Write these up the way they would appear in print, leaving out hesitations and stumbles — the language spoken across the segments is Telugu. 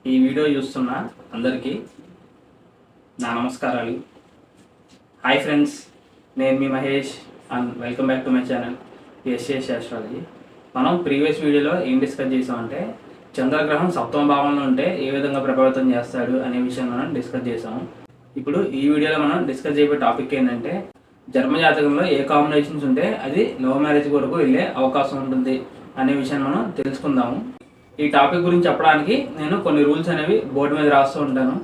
ఈ వీడియో చూస్తున్న అందరికీ నా నమస్కారాలు. హాయ్ ఫ్రెండ్స్, నేను మీ Mahesh and welcome back to my channel SS astrology. మనం ప్రీవియస్ వీడియోలో ఏం డిస్కస్ చేసామంటే చంద్రగ్రహం సప్తమ భావంలో ఉంటే ఏ విధంగా ప్రభావితం చేస్తాడు అనే విషయం మనం డిస్కస్ చేసాము. ఇప్పుడు ఈ వీడియోలో మనం డిస్కస్ చేయబోయే టాపిక్ ఏంటంటే జన్మజాతకంలో ఏ కాంబినేషన్స్ ఉంటే అది లవ్ మ్యారేజ్ వరకు వెళ్ళే అవకాశం ఉంటుంది అనే విషయాన్ని మనం తెలుసుకుందాము. ఈ టాపిక్ గురించి చెప్పడానికి నేను కొన్ని రూల్స్ అనేవి బోర్డు మీద రాస్తూ ఉంటాను.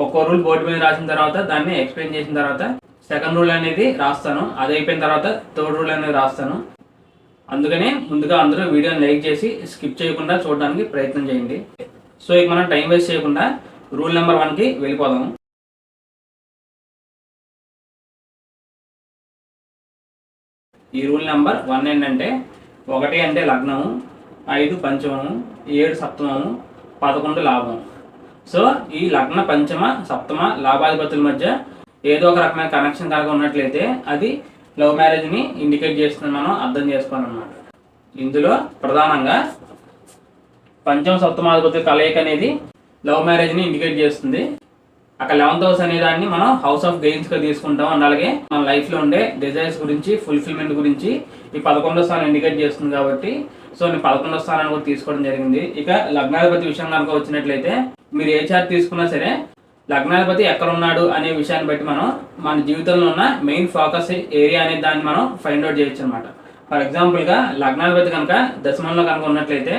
ఒక్కో రూల్ బోర్డు మీద రాసిన తర్వాత దాన్ని ఎక్స్ప్లెయిన్ చేసిన తర్వాత సెకండ్ రూల్ అనేది రాస్తాను. అది అయిపోయిన తర్వాత థర్డ్ రూల్ అనేది రాస్తాను. అందుకనే ముందుగా అందరూ వీడియోని లైక్ చేసి స్కిప్ చేయకుండా చూడడానికి ప్రయత్నం చేయండి. సో ఇక మనం టైం వేస్ట్ చేయకుండా రూల్ నెంబర్ 1కి వెళ్ళిపోదాం. ఈ రూల్ నెంబర్ 1 ఏంటంటే 1 అంటే లగ్నము, 5 పంచమము, 7 సప్తమము, 11 లాభం. సో ఈ లగ్న పంచమ సప్తమ లాభాధిపతుల మధ్య ఏదో ఒక రకమైన కనెక్షన్ కనుక ఉన్నట్లయితే అది లవ్ మ్యారేజ్ని ఇండికేట్ చేస్తుందని మనం అర్థం చేసుకోవాలన్నమాట. ఇందులో ప్రధానంగా పంచమ సప్తమాధిపతుల కలయిక అనేది లవ్ మ్యారేజ్ని ఇండికేట్ చేస్తుంది. అక్కడ 11th హౌస్ అనే దాన్ని మనం హౌస్ ఆఫ్ గెయిన్స్గా తీసుకుంటాం. అండ్ అలాగే మన లైఫ్లో ఉండే డిజైర్స్ గురించి, ఫుల్ఫిల్మెంట్ గురించి ఈ 11వ స్థానం ఇండికేట్ చేస్తుంది కాబట్టి సో నేను 11వ స్థానాన్ని కూడా తీసుకోవడం జరిగింది. ఇక లగ్నాధిపతి విషయం కనుక వచ్చినట్లయితే మీరు ఏ చార్ట్ తీసుకున్నా సరే లగ్నాధిపతి ఎక్కడ ఉన్నాడు అనే విషయాన్ని బట్టి మనం మన జీవితంలో ఉన్న మెయిన్ ఫోకస్ ఏరియా అనే దాన్ని మనం ఫైండ్ అవుట్ చేయొచ్చు అనమాట. ఫర్ ఎగ్జాంపుల్గా లగ్నాధిపతి కనుక దశమంలో కనుక ఉన్నట్లయితే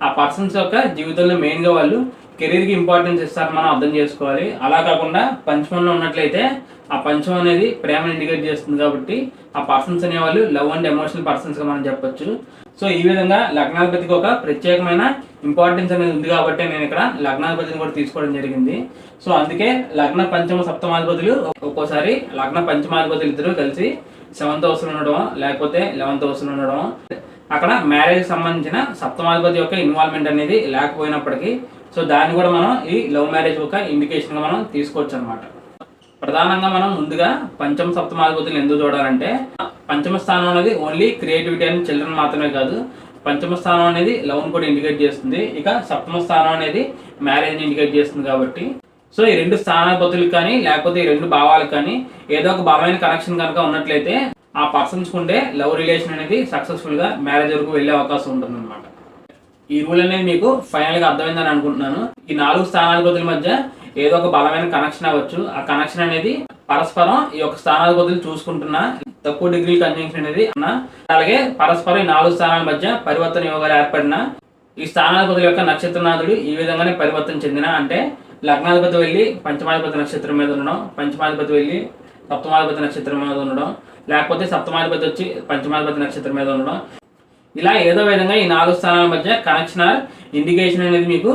ఆ పర్సన్స్ యొక్క జీవితంలో మెయిన్గా వాళ్ళు కెరీర్కి ఇంపార్టెన్స్ ఇస్తారని మనం అర్థం చేసుకోవాలి. అలా కాకుండా పంచమంలో ఉన్నట్లయితే ఆ పంచమం అనేది ప్రేమను ఇండికేట్ చేస్తుంది కాబట్టి ఆ పర్సన్స్ అనేవాళ్ళు లవ్ అండ్ ఎమోషనల్ పర్సన్స్గా మనం చెప్పొచ్చు. సో ఈ విధంగా లగ్నాధిపతికి ఒక ప్రత్యేకమైన ఇంపార్టెన్స్ అనేది ఉంది కాబట్టి నేను ఇక్కడ లగ్నాధిపతిని కూడా తీసుకోవడం జరిగింది. సో అందుకే లగ్న పంచమ సప్తమాధిపతులు ఒక్కోసారి లగ్న పంచమాధిపతులు ఇద్దరు కలిసి 7th హౌస్లో ఉండడం లేకపోతే 11th హౌస్లో ఉండడం అక్కడ మ్యారేజ్కి సంబంధించిన సప్తమాధిపతి యొక్క ఇన్వాల్వ్మెంట్ అనేది లేకపోయినప్పటికీ సో దాన్ని కూడా మనం ఈ లవ్ మ్యారేజ్ ఒక ఇండికేషన్గా మనం తీసుకోవచ్చు అనమాట. ప్రధానంగా మనం ముందుగా పంచమ సప్తమాధిపతులు ఎందుకు చూడాలంటే పంచమ స్థానం అనేది ఓన్లీ క్రియేటివిటీ అండ్ చిల్డ్రన్ మాత్రమే కాదు, పంచమ స్థానం అనేది లవ్ని కూడా ఇండికేట్ చేస్తుంది. ఇక సప్తమ స్థానం అనేది మ్యారేజ్ని ఇండికేట్ చేస్తుంది కాబట్టి సో ఈ 2 స్థానాధిపతులకు కానీ లేకపోతే ఈ 2 భావాలకు కానీ ఏదో ఒక బలమైన కనెక్షన్ కనుక ఉన్నట్లయితే ఆ పర్సన్స్కి ఉండే లవ్ రిలేషన్ అనేది సక్సెస్ఫుల్గా మ్యారేజ్ వరకు వెళ్ళే అవకాశం ఉంటుంది అనమాట. ఈ రూల్ అనేది మీకు ఫైనల్గా అర్థమైందని అనుకుంటున్నాను. ఈ 4 స్థానాధిపతుల మధ్య ఏదో ఒక బలమైన కనెక్షన్ అవ్వచ్చు. ఆ కనెక్షన్ అనేది పరస్పరం ఈ యొక్క స్థానాధిపతులు చూసుకుంటున్న తక్కువ డిగ్రీ కంజంక్షన్ అనేది అలాగే పరస్పరం ఈ 4 స్థానాల మధ్య పరివర్తన యోగాలు ఏర్పడిన ఈ స్థానాధిపతుల యొక్క నక్షత్రనాథుడు ఈ విధంగానే పరివర్తన చెందిన అంటే లగ్నాధిపతి వెళ్ళి పంచమాధిపతి నక్షత్రం మీద ఉండడం, పంచమాధిపతి వెళ్ళి సప్తమాధిపతి నక్షత్రం మీద ఉండడం, లేకపోతే సప్తమాధిపతి వచ్చి పంచమాధిపతి నక్షత్రం మీద ఉండడం, ఇలా ఏదో విధంగా ఈ 4 స్థానాల మధ్య కనెక్షన్ ఆర్ ఇండికేషన్ అనేది మీకు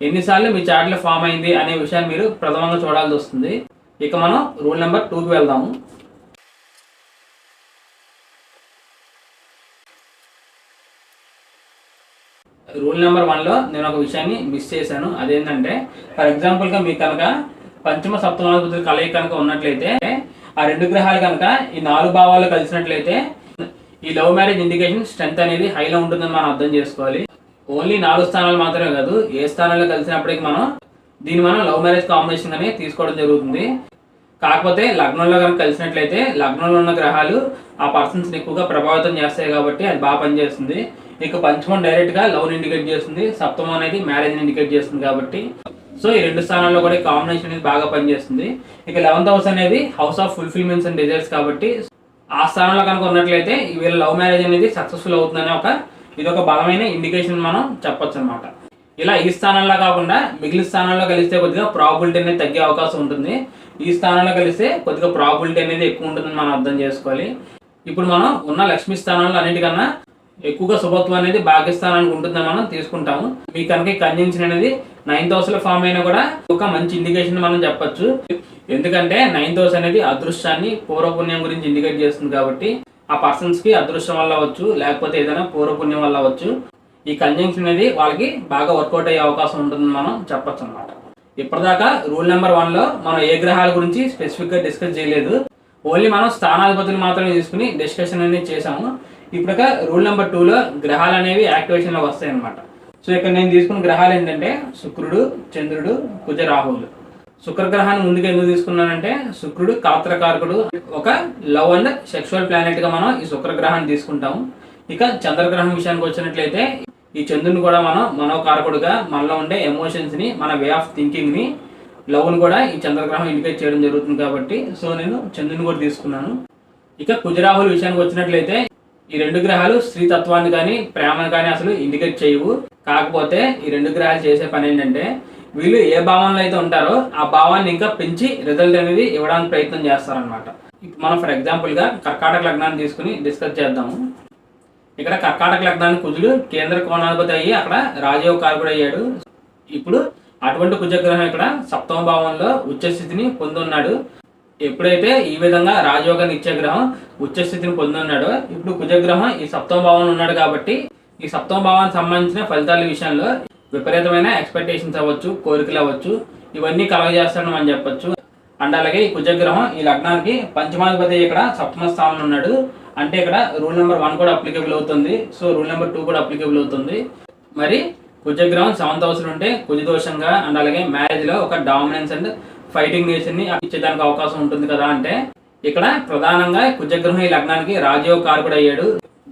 ఎన్నిసార్లు మీ చార్ట్లో ఫామ్ అయింది అనే విషయాన్ని మీరు ప్రథమంగా చూడాల్సి వస్తుంది. ఇక మనం రూల్ నెంబర్ 2కి వెళ్దాము. రూల్ నెంబర్ 1లో నేను ఒక విషయాన్ని మిస్ చేశాను. అదేంటంటే ఫర్ ఎగ్జాంపుల్గా మీకు కనుక పంచమ సప్తమాధిపతుల కలయిక కనుక ఉన్నట్లయితే ఆ 2 గ్రహాలు కనుక ఈ 4 భావాలు కలిసినట్లయితే ఈ లవ్ మ్యారేజ్ ఇండికేషన్ స్ట్రెంత్ అనేది హైలో ఉంటుందని మనం అర్థం చేసుకోవాలి. ఓన్లీ 4 స్థానాలు మాత్రమే కాదు, ఏ స్థానాల్లో కలిసినప్పటికీ మనం లవ్ మ్యారేజ్ కాంబినేషన్ అనేది తీసుకోవడం జరుగుతుంది. కాకపోతే లగ్నంలో కనుక కలిసినట్లయితే లగ్నంలో ఉన్న గ్రహాలు ఆ పర్సన్స్ని ఎక్కువగా ప్రభావితం చేస్తాయి కాబట్టి అది బాగా పనిచేస్తుంది. ఇక పంచమం డైరెక్ట్గా లవ్ని ఇండికేట్ చేస్తుంది, సప్తమం అనేది మ్యారేజ్ని ఇండికేట్ చేస్తుంది కాబట్టి సో ఈ 2 స్థానాల్లో కూడా కాంబినేషన్ అనేది బాగా పనిచేస్తుంది. ఇక 11th హౌస్ అనేది house of fulfilments and desires కాబట్టి ఆ స్థానంలో కనుక ఉన్నట్లయితే వీళ్ళ లవ్ మ్యారేజ్ అనేది సక్సెస్ఫుల్ అవుతుందనే ఇది ఒక బలమైన ఇండికేషన్ మనం చెప్పొచ్చు అనమాట. ఇలా ఈ స్థానంలో కాకుండా మిగిలిన స్థానాల్లో కలిస్తే కొద్దిగా ప్రాబిలిటీ అనేది తగ్గే అవకాశం ఉంటుంది. ఈ స్థానంలో కలిస్తే కొద్దిగా ప్రాబిలిటీ అనేది ఎక్కువ ఉంటుందని మనం అర్థం చేసుకోవాలి. ఇప్పుడు మనం ఉన్న లక్ష్మీ స్థానాల్లో అన్నిటికన్నా ఎక్కువగా శుభత్వం అనేది భాగ్యస్థానానికి ఉంటుందని మనం తీసుకుంటాము. మీకు కనుక కంజంక్షన్ అనేది 9th హౌస్లో ఫామ్ అయినా కూడా ఒక మంచి ఇండికేషన్ మనం చెప్పొచ్చు. ఎందుకంటే 9th హౌస్ అనేది అదృష్టాన్ని, పూర్వపుణ్యం గురించి ఇండికేట్ చేస్తుంది కాబట్టి ఆ పర్సన్స్కి అదృష్టం వల్ల అవ్వచ్చు లేకపోతే ఏదైనా పూర్వపుణ్యం వల్ల అవ్వచ్చు ఈ కంజంక్షన్ అనేది వాళ్ళకి బాగా వర్కౌట్ అయ్యే అవకాశం ఉంటుందని మనం చెప్పొచ్చు అనమాట. ఇప్పటిదాకా రూల్ నెంబర్ 1లో మనం ఏ గ్రహాల గురించి స్పెసిఫిక్గా డిస్కస్ చేయలేదు, ఓన్లీ మనం స్థానాధిపతులు మాత్రమే తీసుకుని డిస్కషన్ అనేది చేసాము. ఇప్పుడు రూల్ నెంబర్ 2లో గ్రహాలు అనేవి యాక్టివేషన్లోకి వస్తాయి అనమాట. సో ఇక్కడ నేను తీసుకున్న గ్రహాలు ఏంటంటే శుక్రుడు, చంద్రుడు, కుజ, రాహువులు. శుక్రగ్రహాన్ని ముందుగా ఎందుకు తీసుకున్నానంటే శుక్రుడు కాత్రకారకుడు, ఒక లవ్ అండ్ సెక్షువల్ ప్లానెట్ గా మనం ఈ శుక్రగ్రహాన్ని తీసుకుంటాము. ఇక చంద్రగ్రహం విషయానికి వచ్చినట్లయితే ఈ చంద్రుని కూడా మనం మనోకారకుడుగా మనలో ఉండే ఎమోషన్స్ ని, మన వే ఆఫ్ థింకింగ్ ని, లవ్ ని కూడా ఈ చంద్రగ్రహం ఇండికేట్ చేయడం జరుగుతుంది కాబట్టి సో నేను చంద్రుని కూడా తీసుకున్నాను. ఇక కుజరాహుల విషయానికి వచ్చినట్లయితే ఈ రెండు గ్రహాలు స్త్రీతత్వాన్ని కానీ ప్రేమను కానీ అసలు ఇండికేట్ చేయవు. కాకపోతే ఈ రెండు గ్రహాలు చేసే పని ఏంటంటే వీళ్ళు ఏ భావంలో అయితే ఉంటారో ఆ భావాన్ని ఇంకా పెంచి రిజల్ట్ అనేది ఇవ్వడానికి ప్రయత్నం చేస్తారనమాట. మనం ఫర్ ఎగ్జాంపుల్ గా కర్కాటక లగ్నాన్ని తీసుకుని డిస్కస్ చేద్దాము. ఇక్కడ కర్కాటక లగ్నాన్ని కుజుడు కేంద్ర కోణాధిపతి అయ్యి అక్కడ రాజయోగ కారకుడు అయ్యాడు. ఇప్పుడు అటువంటి కుజగ్రహం ఇక్కడ సప్తమ భావంలో ఉచ్చస్థితిని పొందున్నాడు. ఎప్పుడైతే ఈ విధంగా రాజయోగాన్ని ఇచ్చే గ్రహం ఉచ్చస్థితిని పొందున్నాడో ఇప్పుడు కుజగ్రహం ఈ సప్తమ భావంలో ఉన్నాడు కాబట్టి ఈ సప్తమ భావానికి సంబంధించిన ఫలితాల విషయంలో విపరీతమైన ఎక్స్పెక్టేషన్స్ అవ్వచ్చు, కోరికలు అవ్వచ్చు, ఇవన్నీ కలగజేస్తాడని మనం చెప్పొచ్చు. అండ్ అలాగే ఈ కుజగ్రహం ఈ లగ్నానికి పంచమాధిపతి ఇక్కడ సప్తమ స్థానంలో ఉన్నాడు. అంటే ఇక్కడ రూల్ నెంబర్ 1 కూడా అప్లికేబుల్ అవుతుంది. సో రూల్ నెంబర్ 2 కూడా అప్లికేబుల్ అవుతుంది. మరి కుజగ్రహం 7th హౌస్ ఉంటే కుజదోషంగా అండ్ అలాగే మ్యారేజ్ లో ఒక డామినెన్స్ అండ్ ఫైటింగ్ నేచర్ ని ఇచ్చేదానికి అవకాశం ఉంటుంది కదా. అంటే ఇక్కడ ప్రధానంగా కుజగ్రహం ఈ లగ్నానికి రాజయోగ కారకుడు అయ్యాడు.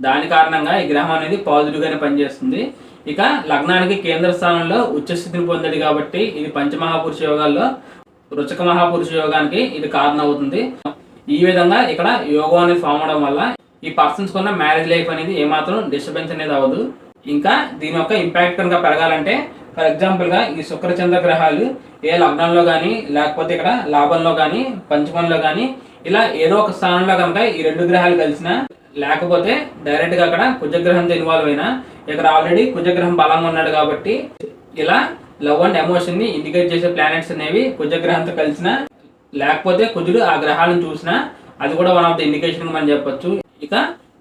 దాని కారణంగా ఈ గ్రహం అనేది పాజిటివ్ గానే పనిచేస్తుంది. ఇక లగ్నానికి కేంద్ర స్థానంలో ఉచ్చస్థితిని పొందాడు కాబట్టి ఇది పంచమహాపురుష యోగాల్లో రుచక మహాపురుష యోగానికి ఇది కారణం అవుతుంది. ఈ విధంగా ఇక్కడ యోగం అనేది ఫామ్ అవడం వల్ల ఈ పర్సన్స్ కొన్న మ్యారేజ్ లైఫ్ అనేది ఏమాత్రం డిస్టర్బెన్స్ అనేది అవ్వదు. ఇంకా దీని యొక్క ఇంపాక్ట్ కనుక పెరగాలంటే ఫర్ ఎగ్జాంపుల్ గా ఈ శుక్ర చంద్ర గ్రహాలు ఏ లగ్నంలో కానీ లేకపోతే ఇక్కడ లాభంలో కానీ పంచమంలో కానీ ఇలా ఏదో ఒక స్థానంలో కనుక ఈ రెండు గ్రహాలు కలిసినా లేకపోతే డైరెక్ట్ గా అక్కడ కుజగ్రహంతో ఇన్వాల్వ్ అయినా ఇక్కడ ఆల్రెడీ కుజగ్రహం బలంగా ఉన్నాడు కాబట్టి ఇలా లవ్ అండ్ ఎమోషన్ ని ఇండికేట్ చేసే ప్లానెట్స్ అనేవి కుజగ్రహంతో కలిసిన లేకపోతే కుజుడు ఆ గ్రహాలను చూసినా అది కూడా వన్ ఆఫ్ ద ఇండికేషన్ మనం చెప్పొచ్చు. ఇక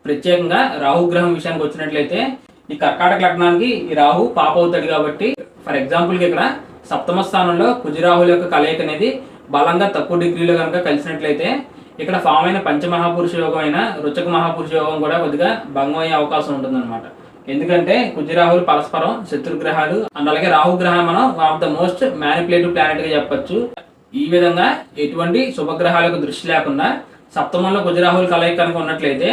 ప్రత్యేకంగా రాహు గ్రహం విషయానికి వచ్చినట్లయితే ఈ కర్కాటక లగ్నానికి ఈ రాహు పాప అవుతాడు కాబట్టి ఫర్ ఎగ్జాంపుల్ కి ఇక్కడ సప్తమ స్థానంలో కుజరాహుల యొక్క కలయిక అనేది బలంగా తక్కువ డిగ్రీలో కనుక కలిసినట్లయితే ఇక్కడ ఫామ్ అయిన పంచమహాపురుష యోగం అయిన రుచక మహాపురుష యోగం కూడా కొద్దిగా భంగం అయ్యే అవకాశం ఉంటుంది అనమాట. ఎందుకంటే కుజరాహులు పరస్పరం శత్రుగ్రహాలు అండ్ అలాగే రాహు గ్రహం మనం one of the most manipulative planet గా చెప్పొచ్చు. ఈ విధంగా ఎటువంటి శుభగ్రహాలకు దృష్టి లేకుండా సప్తమంలో కుజరాహుల కలయిక కనుక ఉన్నట్లయితే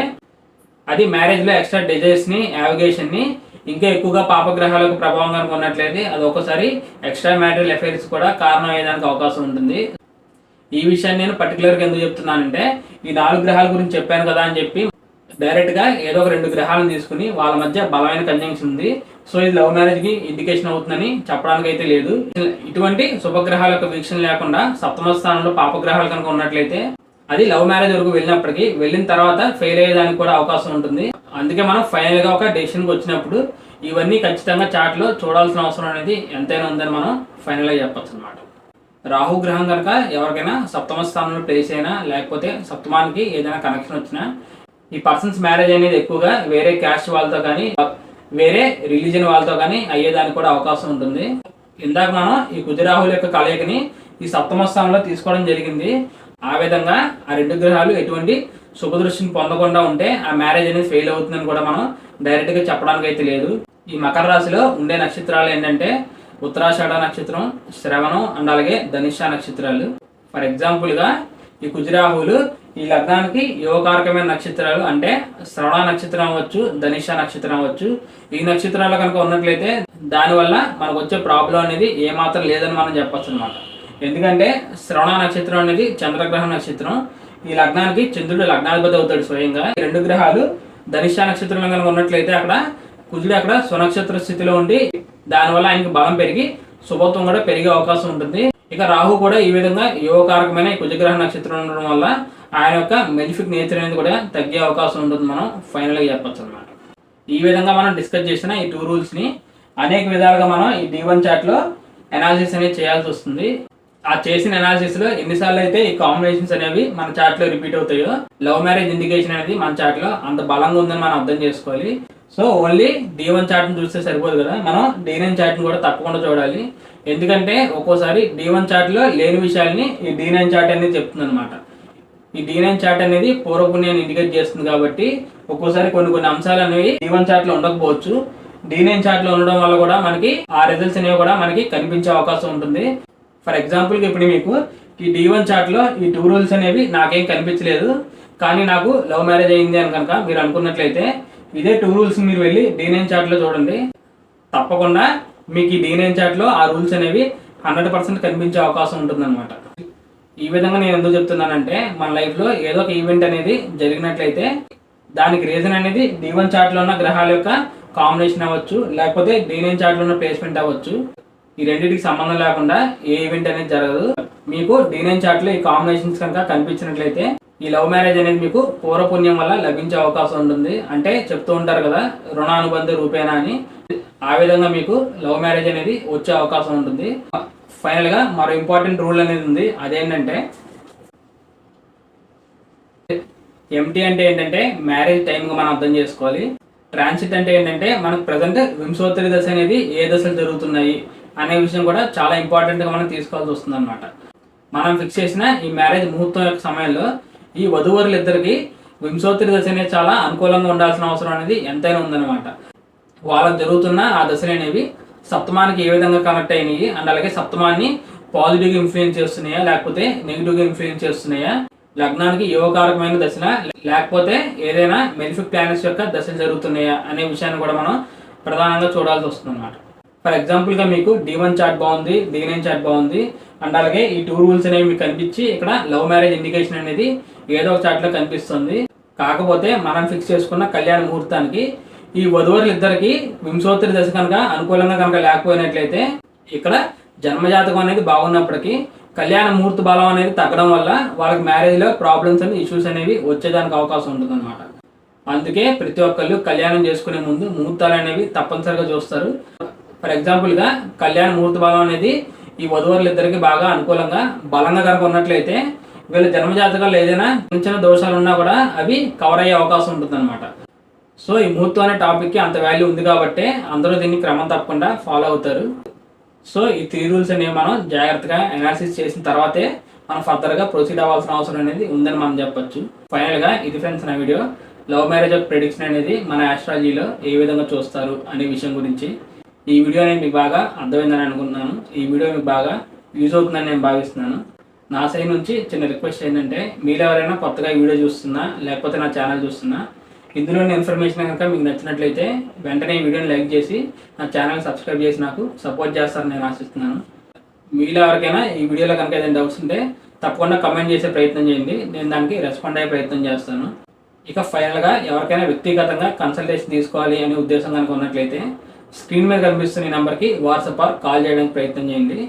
అది మ్యారేజ్ లో ఎక్స్ట్రా డిజైర్స్ ని, యావిగేషన్ ని, ఇంకా ఎక్కువగా పాపగ్రహాలకు ప్రభావం కనుక ఉన్నట్లయితే అది ఒకసారి ఎక్స్ట్రా మ్యాటరియల్ ఎఫైర్స్ కూడా కారణం అయ్యేదానికి అవకాశం ఉంటుంది. ఈ విషయాన్ని నేను పర్టికులర్గా ఎందుకు చెప్తున్నానంటే ఈ 4 గ్రహాల గురించి చెప్పాను కదా అని చెప్పి డైరెక్ట్ గా ఏదో ఒక 2 గ్రహాలను తీసుకుని వాళ్ళ మధ్య బలమైన కంజంక్షన్ ఉంది సో ఇది లవ్ మ్యారేజ్ కి ఇండికేషన్ అవుతుందని చెప్పడానికి అయితే లేదు. ఇటువంటి శుభగ్రహాల యొక్క వీక్షణ లేకుండా సప్తమ స్థానంలో పాపగ్రహాలు కనుక ఉన్నట్లయితే అది లవ్ మ్యారేజ్ వరకు వెళ్ళినప్పటికీ వెళ్ళిన తర్వాత ఫెయిల్ అయ్యేదానికి కూడా అవకాశం ఉంటుంది. అందుకే మనం ఫైనల్ గా ఒక డెసిషన్కి వచ్చినప్పుడు ఇవన్నీ ఖచ్చితంగా చార్ట్ లో చూడాల్సిన అవసరం అనేది ఎంతైనా ఉందని మనం ఫైనల్ గా చెప్పొచ్చు అనమాట. రాహు గ్రహం కనుక ఎవరికైనా సప్తమ స్థానంలో ప్లేస్ అయినా లేకపోతే సప్తమానికి ఏదైనా కనెక్షన్ వచ్చినా ఈ పర్సన్స్ మ్యారేజ్ అనేది ఎక్కువగా వేరే క్యాస్ట్ వాళ్ళతో కానీ వేరే రిలీజన్ వాళ్ళతో కానీ అయ్యేదానికి కూడా అవకాశం ఉంటుంది. ఇందాక మనం ఈ కుజరాహుల యొక్క కలయికని ఈ సప్తమ స్థానంలో తీసుకోవడం జరిగింది. ఆ విధంగా ఆ 2 గ్రహాలు ఎటువంటి శుభదృష్టిని పొందకుండా ఉంటే ఆ మ్యారేజ్ అనేది ఫెయిల్ అవుతుందని కూడా మనం డైరెక్ట్ గా చెప్పడానికి అయితే లేదు. ఈ మకర రాశిలో ఉండే నక్షత్రాలు ఏంటంటే ఉత్తరాషాఢ నక్షత్రం, శ్రవణం అండ్ అలాగే ధనిష్ట నక్షత్రాలు. ఫర్ ఎగ్జాంపుల్ గా ఈ కుజరాహులు ఈ లగ్నానికి యోగకారకమైన నక్షత్రాలు అంటే శ్రవణ నక్షత్రం అవ్వచ్చు, ధనిష్ట నక్షత్రం అవ్వచ్చు. ఈ నక్షత్రాలు కనుక ఉన్నట్లయితే దానివల్ల మనకు వచ్చే ప్రాబ్లం అనేది ఏమాత్రం లేదని మనం చెప్పొచ్చు అనమాట. ఎందుకంటే శ్రవణ నక్షత్రం అనేది చంద్రగ్రహం నక్షత్రం. ఈ లగ్నానికి చంద్రుడు లగ్నాధిపతి అవుతాడు స్వయంగా. ఈ 2 గ్రహాలు ధనిష్ట నక్షత్రంలో కనుక ఉన్నట్లయితే అక్కడ కుజుడు అక్కడ స్వనక్షత్ర స్థితిలో ఉండి దానివల్ల ఆయనకి బలం పెరిగి శుభత్వం కూడా పెరిగే అవకాశం ఉంటుంది. ఇక రాహు కూడా ఈ విధంగా యోగకారకమైన కుజగ్రహ నక్షత్రం ఉండడం వల్ల ఆయన యొక్క మెలిఫిక్ నేచర్ అనేది కూడా తగ్గే అవకాశం ఉంటుంది మనం ఫైనల్ గా చెప్పొచ్చు అనమాట. ఈ విధంగా మనం డిస్కస్ చేసిన ఈ 2 రూల్స్ ని అనేక విధాలుగా మనం ఈ D1 చార్ట్ లో అనాలిసిస్ అనేది చేయాల్సి వస్తుంది. ఆ చేసిన అనాలిసిస్ లో ఎన్నిసార్లు అయితే ఈ కాంబినేషన్స్ అనేవి మన చార్ట్ లో రిపీట్ అవుతాయో లవ్ మ్యారేజ్ ఇండికేషన్ అనేది మన చార్ట్ లో అంత బలంగా ఉందని మనం అర్థం చేసుకోవాలి. సో ఓన్లీ D1 చార్ట్ ని చూస్తే సరిపోదు కదా, మనం D9 చార్ట్ ని కూడా తప్పకుండా చూడాలి. ఎందుకంటే ఒక్కోసారి D1 చార్ట్ లో లేని విషయాల్ని ఈ D9 చార్ట్ అనేది చెప్తుంది అనమాట. ఈ D9 చార్ట్ అనేది పూర్వపుణ్యాన్ని ఇండికేట్ చేస్తుంది కాబట్టి ఒక్కోసారి కొన్ని అంశాలు అనేవి D1 చార్ట్ లో ఉండకపోవచ్చు. D9 చార్ట్లో ఉండడం వల్ల కూడా మనకి ఆ రిజల్ట్స్ అనేవి కూడా మనకి కనిపించే అవకాశం ఉంటుంది. ఫర్ ఎగ్జాంపుల్కి ఇప్పుడు మీకు ఈ D1 చార్ట్లో ఈ 2 రూల్స్ అనేవి నాకేం కనిపించలేదు, కానీ నాకు లవ్ మ్యారేజ్ అయింది అని కనుక మీరు అనుకున్నట్లయితే ఇదే 2 రూల్స్ మీరు వెళ్ళి D9 చార్ట్లో చూడండి. తప్పకుండా మీకు ఈ D9 చార్ట్లో ఆ రూల్స్ అనేవి 100% కనిపించే అవకాశం ఉంటుందన్నమాట. ఈ విధంగా నేను ఎందుకు చెప్తున్నానంటే మన లైఫ్లో ఏదో ఒక ఈవెంట్ అనేది జరిగినట్లయితే దానికి రీజన్ అనేది D1 చార్ట్లో ఉన్న గ్రహాల యొక్క కాంబినేషన్ అవ్వచ్చు, లేకపోతే D9 చార్ట్లో ఉన్న ప్లేస్మెంట్ అవ్వచ్చు. ఈ రెండింటికి సంబంధం లేకుండా ఏ ఈవెంట్ అనేది జరగదు. మీకు D9 చార్ట్లో ఈ కాంబినేషన్స్ కనుక కనిపించినట్లయితే ఈ లవ్ మ్యారేజ్ అనేది మీకు పూర్వపుణ్యం వల్ల లభించే అవకాశం ఉంటుంది. అంటే చెప్తూ ఉంటారు కదా, రుణానుబంధ రూపేణా అని. ఆ విధంగా మీకు లవ్ మ్యారేజ్ అనేది వచ్చే అవకాశం ఉంటుంది. ఫైనల్గా మరో ఇంపార్టెంట్ రూల్ అనేది ఉంది. అదేంటంటే ఎంటీ అంటే ఏంటంటే మ్యారేజ్ టైంగా మనం అర్థం చేసుకోవాలి. ట్రాన్సిట్ అంటే ఏంటంటే మనకు ప్రజెంట్ వింశోత్తరి దశ అనేది ఏ దశలు జరుగుతున్నాయి అనే విషయం కూడా చాలా ఇంపార్టెంట్గా మనం తీసుకోవాల్సి వస్తుంది అనమాట. మనం ఫిక్స్ చేసిన ఈ మ్యారేజ్ ముహూర్తం యొక్క సమయంలో ఈ వధూవరులు ఇద్దరికి వింశోత్తరి దశ అనేది చాలా అనుకూలంగా ఉండాల్సిన అవసరం అనేది ఎంతైనా ఉందన్నమాట. వాళ్ళకు జరుగుతున్న ఆ దశలు అనేవి సప్తమానికి ఏ విధంగా కనెక్ట్ అయినాయి అండ్ అలాగే సప్తమాన్ని పాజిటివ్గా ఇన్ఫ్లుయెన్స్ చేస్తున్నాయా లేకపోతే నెగిటివ్గా ఇన్ఫ్లుయెన్స్ చేస్తున్నాయా, లగ్నానికి యోగకారకమైన దశన లేకపోతే ఏదైనా మెలిఫిక్ ప్లానెట్స్ యొక్క దశలు జరుగుతున్నాయా అనే విషయాన్ని కూడా మనం ప్రధానంగా చూడాల్సి వస్తుంది అన్నమాట. ఫర్ ఎగ్జాంపుల్గా మీకు D1 చార్ట్ బాగుంది, D9 చార్ట్ బాగుంది అండ్ అలాగే ఈ 2 రూల్స్ అనేవి మీకు కనిపించి ఇక్కడ లవ్ మ్యారేజ్ ఇండికేషన్ అనేది ఏదో ఒక చార్ట్లో కనిపిస్తుంది. కాకపోతే మనం ఫిక్స్ చేసుకున్న కళ్యాణ ముహూర్తానికి ఈ వధువరులు ఇద్దరికి వింశోత్తరి దశ కనుక అనుకూలంగా కనుక లేకపోయినట్లయితే ఇక్కడ జన్మజాతకం అనేది బాగున్నప్పటికీ కళ్యాణ ముహూర్త బలం అనేది తగ్గడం వల్ల వాళ్ళకి మ్యారేజ్లో ప్రాబ్లమ్స్ అండ్ ఇష్యూస్ అనేవి వచ్చేదానికి అవకాశం ఉంటుంది అనమాట. అందుకే ప్రతి ఒక్కళ్ళు కళ్యాణం చేసుకునే ముందు ముహూర్తాలు అనేవి తప్పనిసరిగా చూస్తారు. ఫర్ ఎగ్జాంపుల్గా కళ్యాణ ముహూర్త బలం అనేది ఈ వధువరులు ఇద్దరికి బాగా అనుకూలంగా బలంగా కనుక ఉన్నట్లయితే వీళ్ళ జన్మజాతకాల్లో ఏదైనా చిన్న చిన్న దోషాలు ఉన్నా కూడా అవి కవర్ అయ్యే అవకాశం ఉంటుంది అనమాట. సో ఈ ముహూర్తం అనే టాపిక్కి అంత వాల్యూ ఉంది కాబట్టి అందరూ దీన్ని క్రమం తప్పకుండా ఫాలో అవుతారు. సో ఈ 3 రూల్స్ అనేవి మనం జాగ్రత్తగా అనాలిసిస్ చేసిన తర్వాతే మనం ఫర్దర్గా ప్రొసీడ్ అవ్వాల్సిన అవసరం అనేది ఉందని మనం చెప్పొచ్చు. ఫైనల్గా ఇది ఫ్రెండ్స్ నా video. Love marriage of prediction అనేది మన ఆస్ట్రాలజీలో ఏ విధంగా చూస్తారు అనే విషయం గురించి. ఈ వీడియో అనేది మీకు బాగా అర్థమైందని అనుకుంటున్నాను. ఈ వీడియో మీకు బాగా యూజ్ అవుతుందని నేను భావిస్తున్నాను. నా సైడ్ నుంచి చిన్న రిక్వెస్ట్ ఏంటంటే మీరు ఎవరైనా కొత్తగా ఈ వీడియో చూస్తున్నా లేకపోతే నా ఛానల్ చూస్తున్నా ఇందులోని ఇన్ఫర్మేషన్ కనుక మీకు నచ్చినట్లయితే వెంటనే ఈ వీడియోని లైక్ చేసి నా ఛానల్ సబ్స్క్రైబ్ చేసి నాకు సపోర్ట్ చేస్తారని నేను ఆశిస్తున్నాను. మీలో ఎవరికైనా ఈ వీడియోలో కనుక ఏదైనా డౌట్స్ ఉంటే తప్పకుండా కమెంట్ చేసే ప్రయత్నం చేయండి, నేను దానికి రెస్పాండ్ అయ్యే ప్రయత్నం చేస్తాను. ఇక ఫైనల్గా ఎవరికైనా వ్యక్తిగతంగా కన్సల్టేషన్ తీసుకోవాలి అనే ఉద్దేశం కనుక ఉన్నట్లయితే స్క్రీన్ మీద కనిపిస్తున్న ఈ నెంబర్కి వాట్సాప్ ఆర్ కాల్ చేయడానికి ప్రయత్నం చేయండి.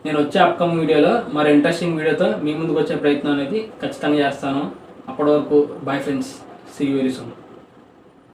నేను వచ్చే అప్కమింగ్ వీడియోలో మరో ఇంట్రెస్టింగ్ వీడియోతో మీ ముందుకు వచ్చే ప్రయత్నం అనేది ఖచ్చితంగా చేస్తాను. అప్పటి వరకు bye friends, see you very soon.